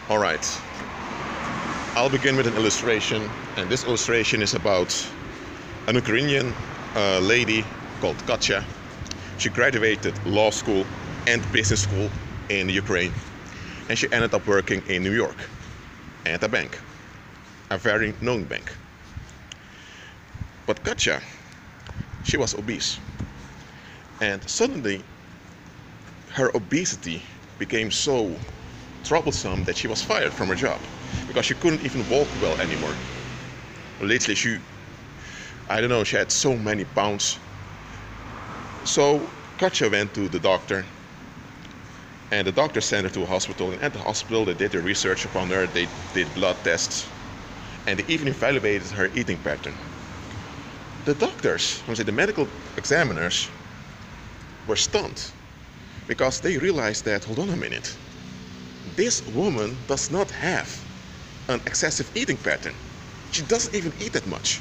All right, I'll begin with an illustration, and this illustration is about an Ukrainian lady called Katya. She graduated law school and business school in Ukraine, and she ended up working in New York at a bank, a very known bank. But Katya, she was obese, and suddenly her obesity became so troublesome that she was fired from her job because she couldn't even walk well anymore. Literally, she had so many pounds. So Katja went to the doctor, and the doctor sent her to a hospital. And at the hospital, they did their research upon her. They did blood tests, and they even evaluated her eating pattern. The doctors, the medical examiners, were stunned because they realized that, hold on a minute, this woman does not have an excessive eating pattern. She doesn't even eat that much.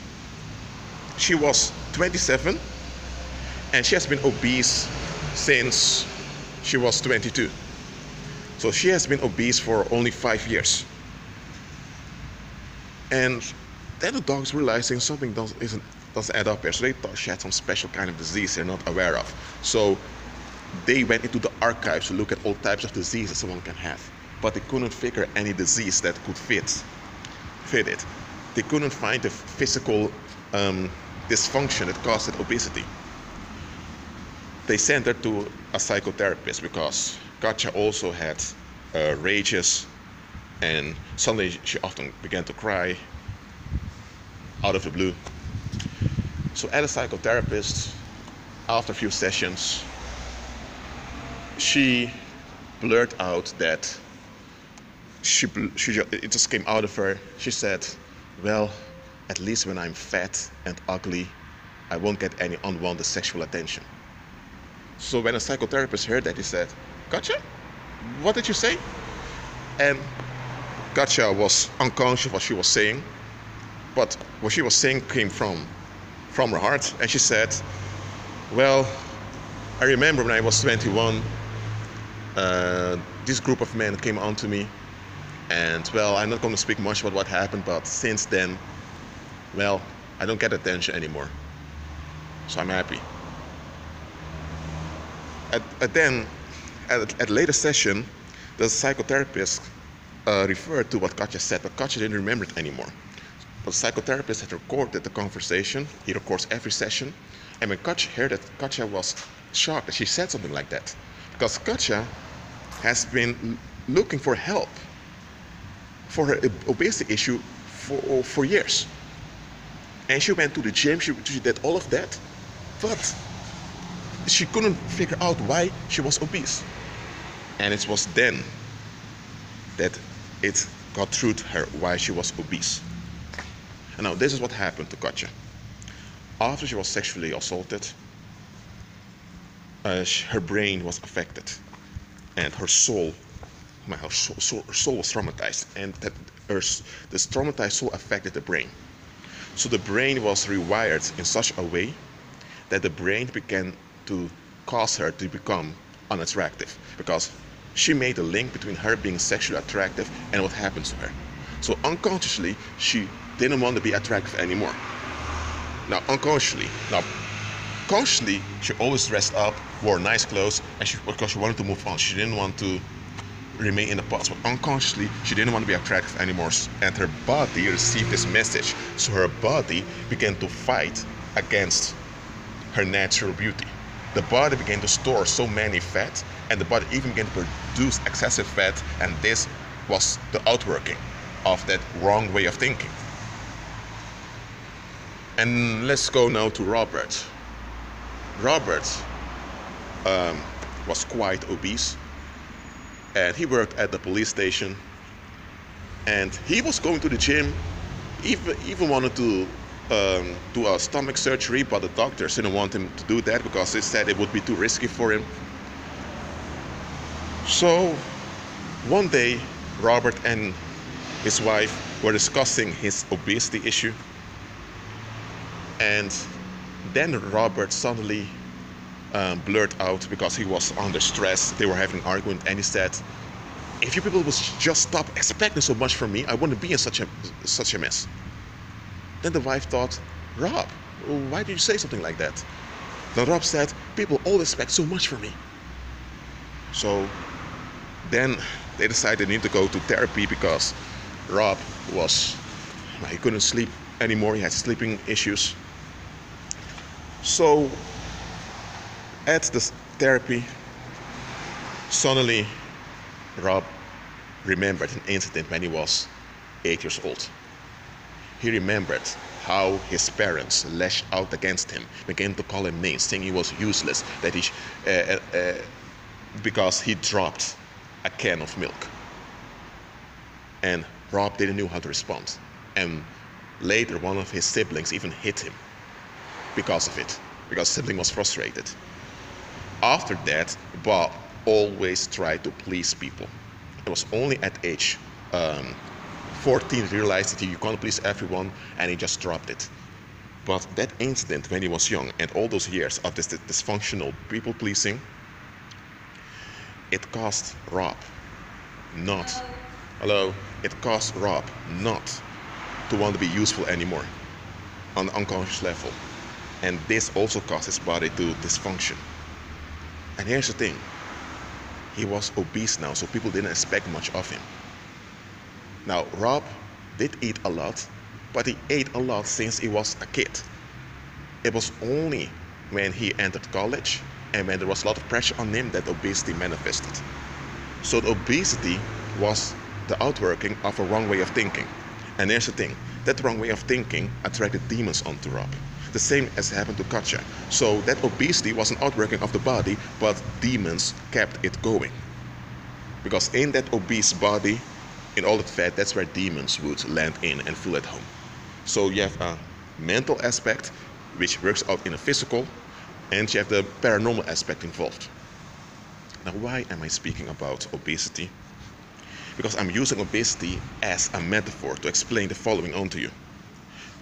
She was 27 and she has been obese since she was 22. So she has been obese for only 5 years. And then the dogs realizing something doesn't add up here. So they thought she had some special kind of disease they're not aware of. So they went into the archives to look at all types of diseases someone can have. But they couldn't figure any disease that could fit it. They couldn't find the physical dysfunction that caused that obesity. They sent her to a psychotherapist because Katja also had rages, and suddenly she often began to cry out of the blue. So at a psychotherapist, after a few sessions, she blurted out that it just came out of her. She said, well, at least when I'm fat and ugly, I won't get any unwanted sexual attention. So when a psychotherapist heard that, he said, Katja, what did you say? And Katja was unconscious of what she was saying, but what she was saying came from her heart. And she said, well, I remember when I was 21, this group of men came on to me, and well, I'm not going to speak much about what happened, but since then, well, I don't get attention anymore. So I'm happy. At a later session, the psychotherapist referred to what Katja said, but Katja didn't remember it anymore. But the psychotherapist had recorded the conversation. He records every session. And when Katja heard it, Katja was shocked that she said something like that. Because Katja has been looking for help for her obesity issue for years. And she went to the gym, she did all of that, but she couldn't figure out why she was obese. And it was then that it got through to her why she was obese. And now this is what happened to Katja. After she was sexually assaulted, her brain was affected, and her soul was traumatized, and this traumatized soul affected the brain. So the brain was rewired in such a way that the brain began to cause her to become unattractive, because she made a link between her being sexually attractive and what happened to her. So unconsciously, she didn't want to be attractive anymore. Consciously, she always dressed up, wore nice clothes, because she wanted to move on. She didn't want to remain in the past. But unconsciously, she didn't want to be attractive anymore. And her body received this message. So her body began to fight against her natural beauty. The body began to store so many fat, and the body even began to produce excessive fat, and this was the outworking of that wrong way of thinking. And let's go now to Robert. Robert was quite obese, and he worked at the police station, and he was going to the gym, even wanted to do a stomach surgery, but the doctors didn't want him to do that because they said it would be too risky for him. So one day, Robert and his wife were discussing his obesity issue, and then Robert suddenly blurted out, because he was under stress. They were having an argument, and he said, If you people would just stop expecting so much from me, I wouldn't be in such a mess. Then the wife thought, Rob, why did you say something like that? Then Rob said, people always expect so much from me. So then they decided they need to go to therapy because Rob he couldn't sleep anymore. He had sleeping issues. So at the therapy, suddenly Rob remembered an incident when he was 8 years old. He remembered how his parents lashed out against him, began to call him names, saying he was useless, that because he dropped a can of milk. And Rob didn't know how to respond. And later, one of his siblings even hit him because of it, because the sibling was frustrated. After that, Bob always tried to please people. It was only at age 14 he realized that you can't please everyone, and he just dropped it. But that incident when he was young and all those years of this dysfunctional people pleasing, it caused Rob not to want to be useful anymore on the unconscious level. And this also caused his body to dysfunction. And here's the thing, he was obese now, so people didn't expect much of him. Now, Rob did eat a lot, but he ate a lot since he was a kid. It was only when he entered college and when there was a lot of pressure on him that obesity manifested. So the obesity was the outworking of a wrong way of thinking. And here's the thing, that wrong way of thinking attracted demons onto Rob. The same as happened to Katja. So that obesity was an outworking of the body, but demons kept it going. Because in that obese body, in all that fat, that's where demons would land in and feel at home. So you have a mental aspect, which works out in a physical, and you have the paranormal aspect involved. Now, why am I speaking about obesity? Because I'm using obesity as a metaphor to explain the following onto you.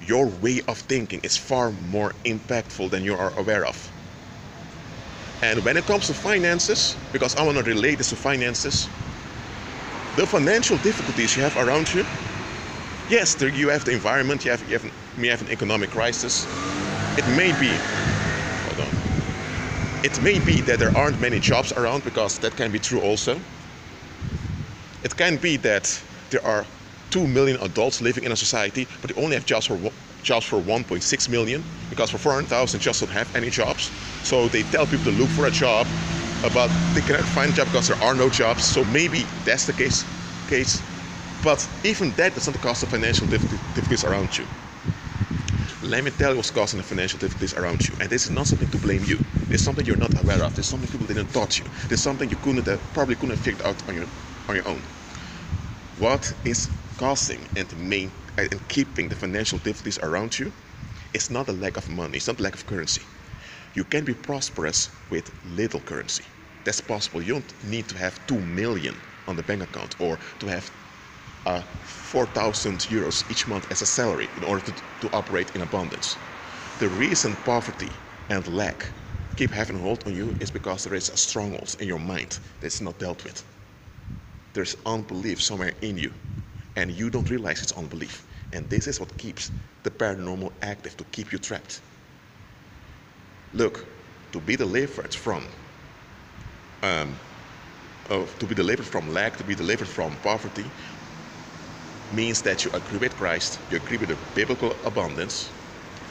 Your way of thinking is far more impactful than you are aware of. And when it comes to finances, because I want to relate this to finances, the financial difficulties you have around you, yes, you have the environment, you may have an economic crisis. It may be that there aren't many jobs around, because that can be true also. It can be that there are 2 million adults living in a society, but they only have jobs for 1.6 million, because for 400,000 just don't have any jobs. So they tell people to look for a job, but they cannot find a job because there are no jobs. So maybe that's the case. But even that doesn't cause the financial difficulties around you. Let me tell you what's causing the financial difficulties around you. And this is not something to blame you. It's something you're not aware of. It's something people didn't taught you. It's something you probably couldn't have figured out on your own. What is causing and keeping the financial difficulties around you? It's not a lack of money. It's not a lack of currency. You can be prosperous with little currency. That's possible. You don't need to have 2 million on the bank account or to have 4,000 euros each month as a salary in order to operate in abundance. The reason poverty and lack keep having a hold on you is because there is a stronghold in your mind that's not dealt with. There's unbelief somewhere in you, and you don't realize it's unbelief. And this is what keeps the paranormal active, to keep you trapped. Look, to be delivered from lack, to be delivered from poverty, means that you agree with Christ, you agree with the biblical abundance,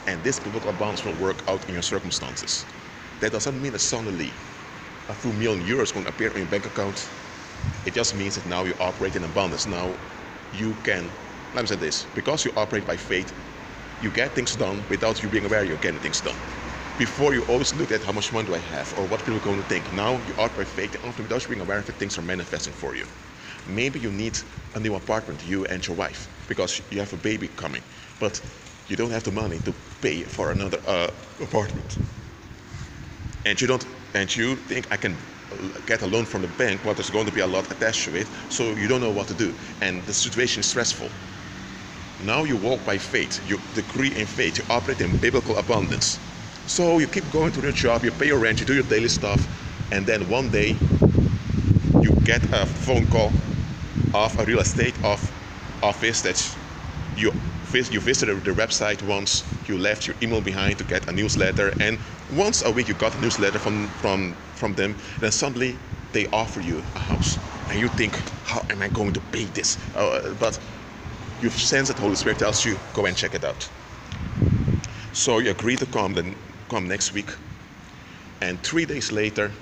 and this biblical abundance will work out in your circumstances. That doesn't mean that suddenly a few million euros will appear in your bank account. It just means that now you operate in abundance. Now you can, let me say this, because you operate by faith, you get things done without you being aware you're getting things done. Before, you always look at how much money do I have or what people are going to think. Now you operate by faith, and often without you being aware that things are manifesting for you. Maybe you need a new apartment, you and your wife, because you have a baby coming, but you don't have the money to pay for another apartment. And you think, I can get a loan from the bank, but there's going to be a lot attached to it, so you don't know what to do, and the situation is stressful. Now you walk by faith, you decree in faith, you operate in biblical abundance. So you keep going to your job, you pay your rent, you do your daily stuff, and then one day you get a phone call of a real estate office that you visited the website once, you left your email behind to get a newsletter, and once a week you got a newsletter from them, then suddenly they offer you a house, and you think, how am I going to pay this? But you sense that the Holy Spirit tells you, go and check it out. So you agree to come next week, and 3 days later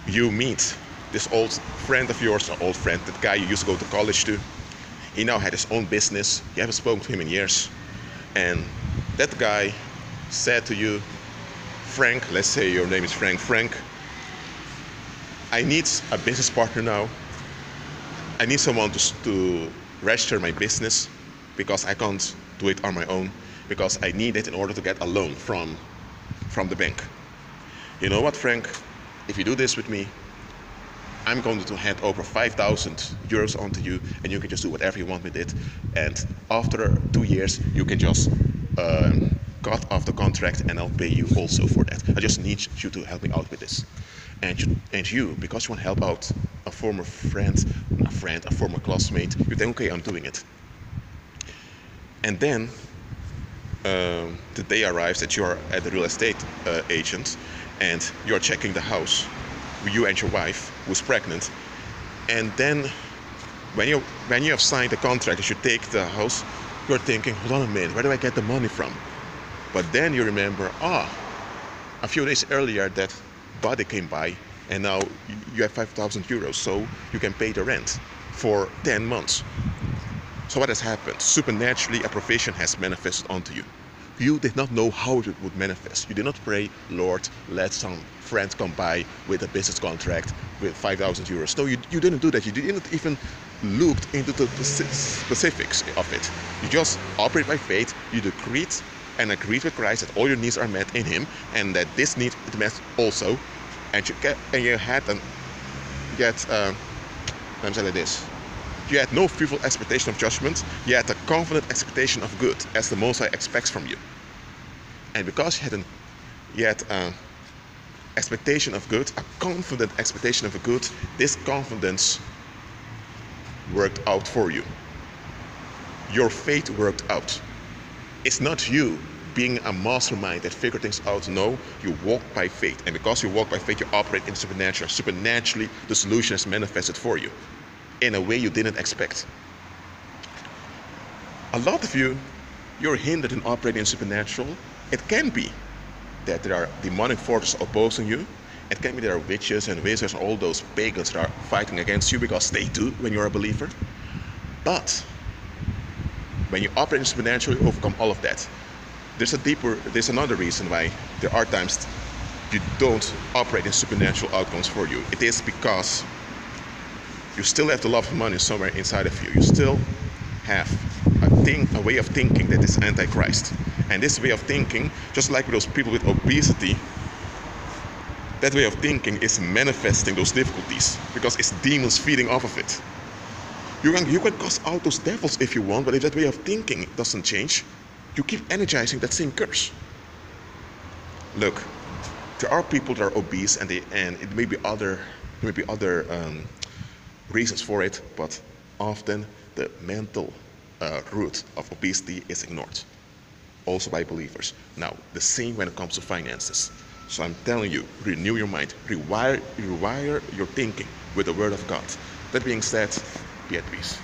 you meet this old friend of yours, an old friend, that guy you used to go to college to. He now had his own business. You haven't spoken to him in years. And that guy said to you, Frank, let's say your name is Frank. Frank, I need a business partner now. I need someone to register my business because I can't do it on my own, because I need it in order to get a loan from the bank. You know what, Frank? If you do this with me, I'm going to hand over 5,000 euros onto you, and you can just do whatever you want with it. And after 2 years, you can just cut off the contract, and I'll pay you also for that. I just need you to help me out with this. And you, because you want to help out a former friend, a former classmate, you think, okay, I'm doing it. And then the day arrives that you are at the real estate agent, and you're checking the house, you and your wife, who's pregnant. And then when you have signed the contract, as you take the house, you're thinking, hold on a minute, where do I get the money from? But then you remember, a few days earlier that buddy came by, and now you have 5,000 euros, so you can pay the rent for 10 months. So what has happened? Supernaturally, a provision has manifested onto you. You did not know how it would manifest. You did not pray, Lord, let some friends come by with a business contract with 5,000 euros. No, you didn't do that. You didn't even look into the specifics of it. You just operate by faith. You decreed and agreed with Christ that all your needs are met in Him, and that this need is met also. And you had let me say like this. You had no fearful expectation of judgment. You had a confident expectation of good, as the Most High expects from you. And because you had expectation of good, a confident expectation of a good, this confidence worked out for you. Your faith worked out. It's not you being a mastermind that figure things out. No, you walk by faith. And because you walk by faith, you operate in supernatural. Supernaturally, the solution is manifested for you in a way you didn't expect. A lot of you're hindered in operating in supernatural. It can be that there are demonic forces opposing you. It can be there are witches and wizards and all those pagans that are fighting against you, because they do when you're a believer. But when you operate in supernatural, you overcome all of that. There's another reason why there are times you don't operate in supernatural outcomes for you. It is because you still have the love of money somewhere inside of you. You still have a way of thinking that is anti-Christ. And this way of thinking, just like with those people with obesity, that way of thinking is manifesting those difficulties because it's demons feeding off of it. You can cast out those devils if you want, but if that way of thinking doesn't change, you keep energizing that same curse. Look, there are people that are obese, and it may be other reasons for it, but often the mental root of obesity is ignored, also by believers. Now, the same when it comes to finances. So I'm telling you, renew your mind, rewire your thinking with the Word of God. That being said, be at peace.